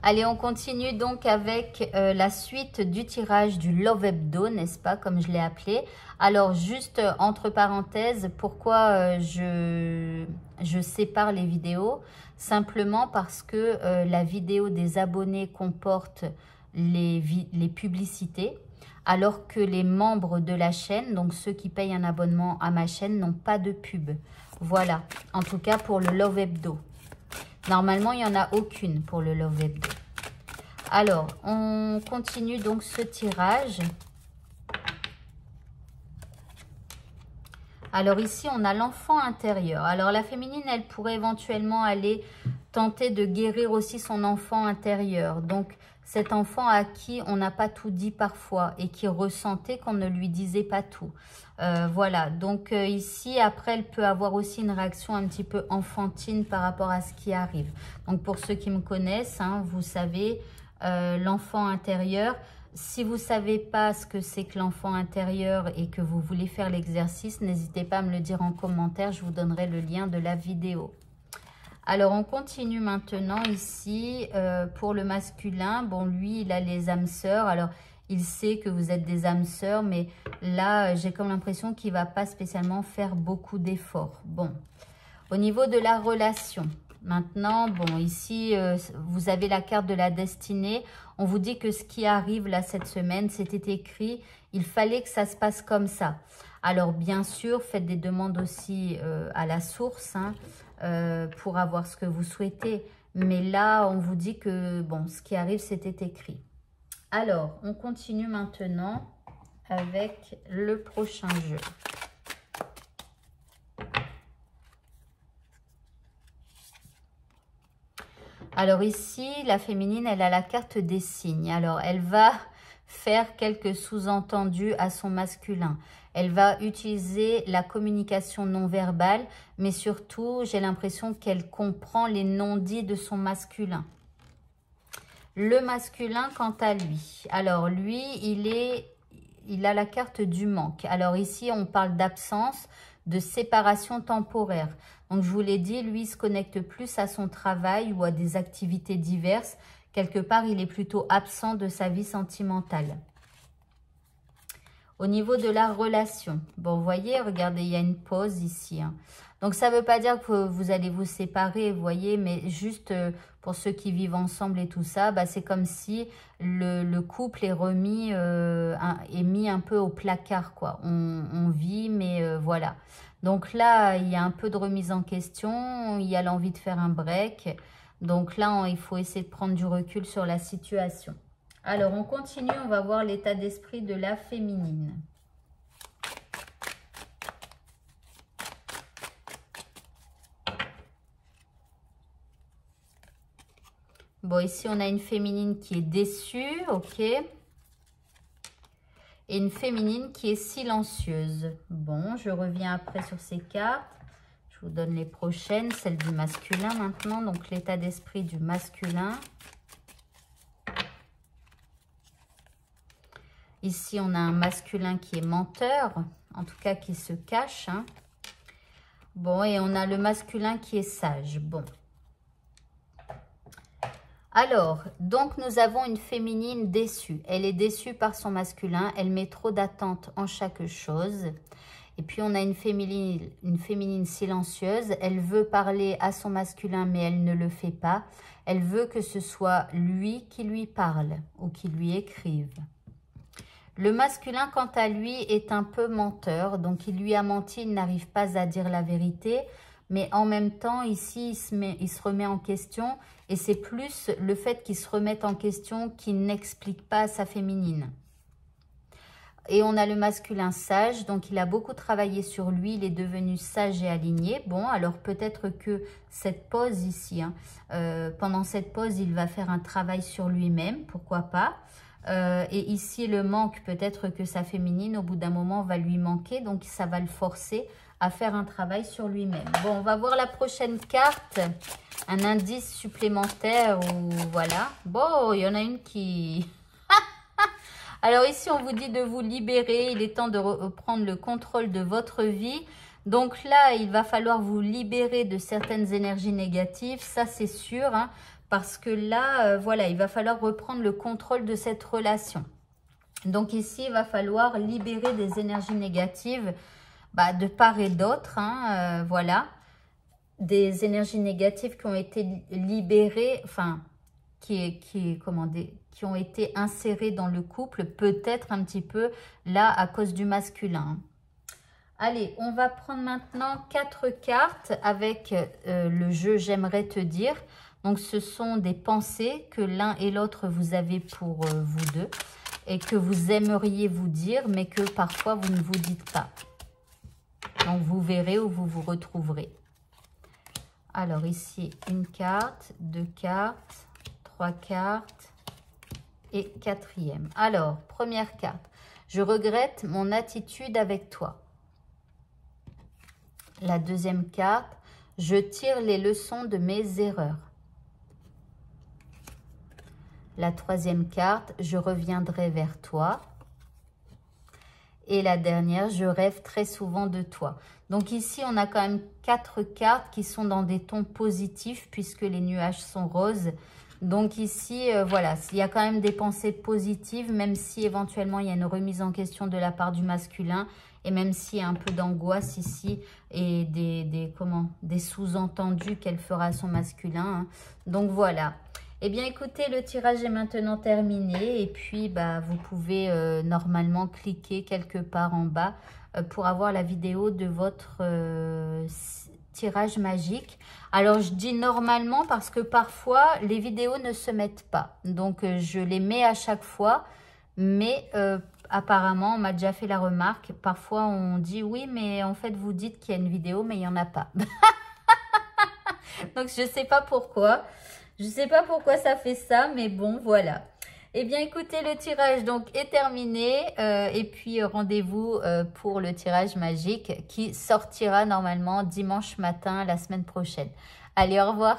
Allez, on continue donc avec la suite du tirage du Love Hebdo, n'est-ce pas, comme je l'ai appelé. Alors, juste entre parenthèses, pourquoi je sépare les vidéos? Simplement parce que la vidéo des abonnés comporte les publicités, alors que les membres de la chaîne, donc ceux qui payent un abonnement à ma chaîne, n'ont pas de pub. Voilà, en tout cas pour le Love Hebdo. Normalement, il n'y en a aucune pour le Love Hebdo. Alors, on continue donc ce tirage. Alors ici, on a l'enfant intérieur. Alors la féminine, elle pourrait éventuellement aller tenter de guérir aussi son enfant intérieur. Donc cet enfant à qui on n'a pas tout dit parfois et qui ressentait qu'on ne lui disait pas tout. Voilà, donc ici, après, elle peut avoir aussi une réaction un petit peu enfantine par rapport à ce qui arrive. Donc pour ceux qui me connaissent, hein, vous savez, l'enfant intérieur... Si vous ne savez pas ce que c'est que l'enfant intérieur et que vous voulez faire l'exercice, n'hésitez pas à me le dire en commentaire, je vous donnerai le lien de la vidéo. Alors, on continue maintenant ici pour le masculin. Bon, lui, il a les âmes sœurs. Alors, il sait que vous êtes des âmes sœurs, mais là, j'ai comme l'impression qu'il ne va pas spécialement faire beaucoup d'efforts. Bon, au niveau de la relation... Maintenant, bon, ici, vous avez la carte de la destinée. On vous dit que ce qui arrive là cette semaine, c'était écrit. Il fallait que ça se passe comme ça. Alors, bien sûr, faites des demandes aussi à la source hein, pour avoir ce que vous souhaitez. Mais là, on vous dit que, bon, ce qui arrive, c'était écrit. Alors, on continue maintenant avec le prochain jeu. Alors ici, la féminine, elle a la carte des signes. Alors, elle va faire quelques sous-entendus à son masculin. Elle va utiliser la communication non verbale, mais surtout, j'ai l'impression qu'elle comprend les non-dits de son masculin. Le masculin, quant à lui, alors lui, il a la carte du manque. Alors ici, on parle d'absence, de séparation temporaire. Donc, je vous l'ai dit, lui, il se connecte plus à son travail ou à des activités diverses. Quelque part, il est plutôt absent de sa vie sentimentale. Au niveau de la relation, bon, vous voyez, regardez, il y a une pause ici. Hein. Donc, ça ne veut pas dire que vous allez vous séparer, vous voyez, mais juste pour ceux qui vivent ensemble et tout ça, bah, c'est comme si le couple est remis, est mis un peu au placard, quoi. On vit, mais voilà. Donc là, il y a un peu de remise en question, il y a l'envie de faire un break. Donc là, il faut essayer de prendre du recul sur la situation. Alors, on continue, on va voir l'état d'esprit de la féminine. Bon, ici, on a une féminine qui est déçue, ok. Et une féminine qui est silencieuse. Bon, je reviens après sur ces cartes. Je vous donne les prochaines, celle du masculin maintenant. Donc, l'état d'esprit du masculin. Ici, on a un masculin qui est menteur, en tout cas qui se cache. Hein. Bon, et on a le masculin qui est sage. Bon. Alors, donc nous avons une féminine déçue. Elle est déçue par son masculin. Elle met trop d'attentes en chaque chose. Et puis, on a une féminine silencieuse. Elle veut parler à son masculin, mais elle ne le fait pas. Elle veut que ce soit lui qui lui parle ou qui lui écrive. Le masculin, quant à lui, est un peu menteur. Donc, il lui a menti, il n'arrive pas à dire la vérité. Mais en même temps, ici, il se remet en question. Et c'est plus le fait qu'il se remette en question qui n'explique pas sa féminine. Et on a le masculin sage. Donc, il a beaucoup travaillé sur lui. Il est devenu sage et aligné. Bon, alors peut-être que cette pause ici, hein, pendant cette pause, il va faire un travail sur lui-même. Pourquoi pas? Et ici, le manque, peut-être que sa féminine, au bout d'un moment, va lui manquer. Donc, ça va le forcer à faire un travail sur lui-même. Bon, on va voir la prochaine carte. Un indice supplémentaire ou voilà. Bon, il y en a une qui... Alors ici, on vous dit de vous libérer. Il est temps de reprendre le contrôle de votre vie. Donc là, il va falloir vous libérer de certaines énergies négatives, ça c'est sûr, hein, parce que là, voilà, il va falloir reprendre le contrôle de cette relation. Donc ici, il va falloir libérer des énergies négatives de part et d'autre, hein, voilà. Des énergies négatives qui ont été libérées, enfin, qui ont été insérées dans le couple, peut-être un petit peu là à cause du masculin. Allez, on va prendre maintenant 4 cartes avec le jeu J'aimerais te dire. Donc, ce sont des pensées que l'un et l'autre vous avez pour vous deux et que vous aimeriez vous dire, mais que parfois vous ne vous dites pas. Donc, vous verrez où vous vous retrouverez. Alors, ici, une carte, 2 cartes, 3 cartes et 4e. Alors, première carte. Je regrette mon attitude avec toi. La deuxième carte, je tire les leçons de mes erreurs. La troisième carte, je reviendrai vers toi. Et la dernière, je rêve très souvent de toi. Donc ici, on a quand même 4 cartes qui sont dans des tons positifs puisque les nuages sont roses. Donc ici, voilà, il y a quand même des pensées positives, même si éventuellement il y a une remise en question de la part du masculin. Et même s'il y a un peu d'angoisse ici et des sous-entendus qu'elle fera à son masculin. Hein. Donc voilà. Eh bien écoutez, le tirage est maintenant terminé. Et puis vous pouvez normalement cliquer quelque part en bas pour avoir la vidéo de votre tirage magique. Alors je dis normalement parce que parfois les vidéos ne se mettent pas. Donc je les mets à chaque fois. Mais apparemment, on m'a déjà fait la remarque. Parfois, on dit oui, mais en fait, vous dites qu'il y a une vidéo, mais il n'y en a pas. Donc, je ne sais pas pourquoi. Je ne sais pas pourquoi ça fait ça, mais bon, voilà. Eh bien, écoutez, le tirage donc est terminé. Et puis, rendez-vous pour le tirage magique qui sortira normalement dimanche matin la semaine prochaine. Allez, au revoir.